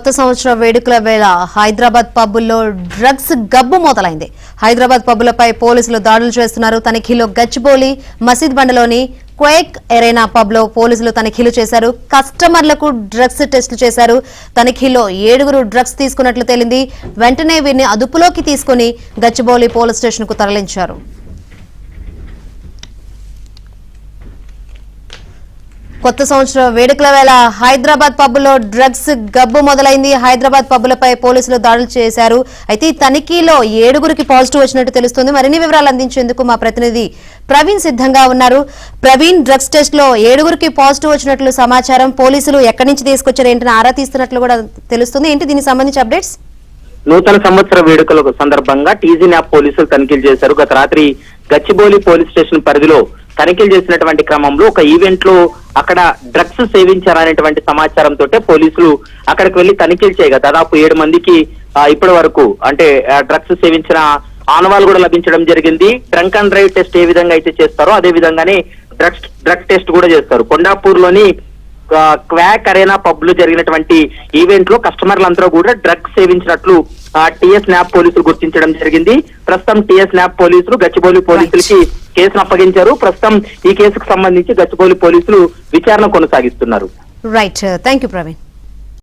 కొత్త సంవత్సర వేడుకల వేళ హైదరాబాద్ పబ్బుల్లో డ్రగ్స్ గబ్బు మొదలైంది. హైదరాబాద్ పబ్బులపై పోలీసులు దాడులు చేస్తున్నారు. తనిఖీలో గచ్చిబౌలి మసీద్ బండలోని క్వేక్ ఎరేనా పబ్ లో పోలీసులు తనిఖీలు చేశారు. కస్టమర్లకు డ్రగ్స్ టెస్టులు చేశారు. తనిఖీలో 7 డ్రగ్స్ తీసుకున్నట్లు తేలింది. వెంటనే వీరిని అదుపులోకి తీసుకుని గచ్చిబౌలి పోలీస్ స్టేషన్ కు తరలించారు. కొత్త సంవత్సర వేడుకల వేళ హైదరాబాద్ పబ్బులో డ్రగ్స్ గబ్బు మొదలైంది. హైదరాబాద్ పబ్బులపై పోలీసులు దాడులు చేశారు. అయితే తనిఖీలో 7 పాజిటివ్ వచ్చినట్టు తెలుస్తుంది. మరిన్ని వివరాలు అందించేందుకు మా ప్రతినిధి ప్రవీణ్ సిద్ధంగా ఉన్నారు. ప్రవీణ్, డ్రగ్స్ టెస్ట్ లో 7 పాజిటివ్ వచ్చినట్లు సమాచారం. పోలీసులు ఎక్కడి నుంచి తీసుకొచ్చారు ఏంటని ఆరా తీస్తున్నట్లు కూడా తెలుస్తుంది. ఏంటి దీనికి సంబంధించి అప్డేట్స్? నూతన సంవత్సర వేడుకల సందర్భంగా టీజీ న్యాప్ పోలీసులు తనిఖీలు చేశారు. గత రాత్రి గచ్చిబౌలి పోలీస్ స్టేషన్ పరిధిలో తనిఖీలు చేసినటువంటి క్రమంలో ఒక ఈవెంట్ లో అక్కడ డ్రగ్స్ సేవించారనేటువంటి సమాచారంతో పోలీసులు అక్కడికి వెళ్లి తనిఖీలు చేయగా దాదాపు 7 మందికి ఇప్పటి వరకు అంటే డ్రగ్స్ సేవించిన ఆనవాలు కూడా లభించడం జరిగింది. డ్రంక్ అండ్ డ్రైవ్ టెస్ట్ ఏ విధంగా అయితే చేస్తారో అదే విధంగానే డ్రగ్ టెస్ట్ కూడా చేస్తారు. కొండాపూర్ లోని క్వాక్ అరేనా పబ్ లో జరిగినటువంటి ఈవెంట్ లో కస్టమర్లందరూ కూడా డ్రగ్స్ సేవించినట్లు టీఎస్ న్యాప్ పోలీసులు గుర్తించడం జరిగింది. ప్రస్తుతం టీఎస్ న్యాప్ పోలీసులు గచ్చిబౌలి పోలీసులకి కేసును అప్పగించారు. ప్రస్తుతం ఈ కేసుకు సంబంధించి గచ్చిబౌలి పోలీసులు విచారణ కొనసాగిస్తున్నారు. Right, thank you Praveen.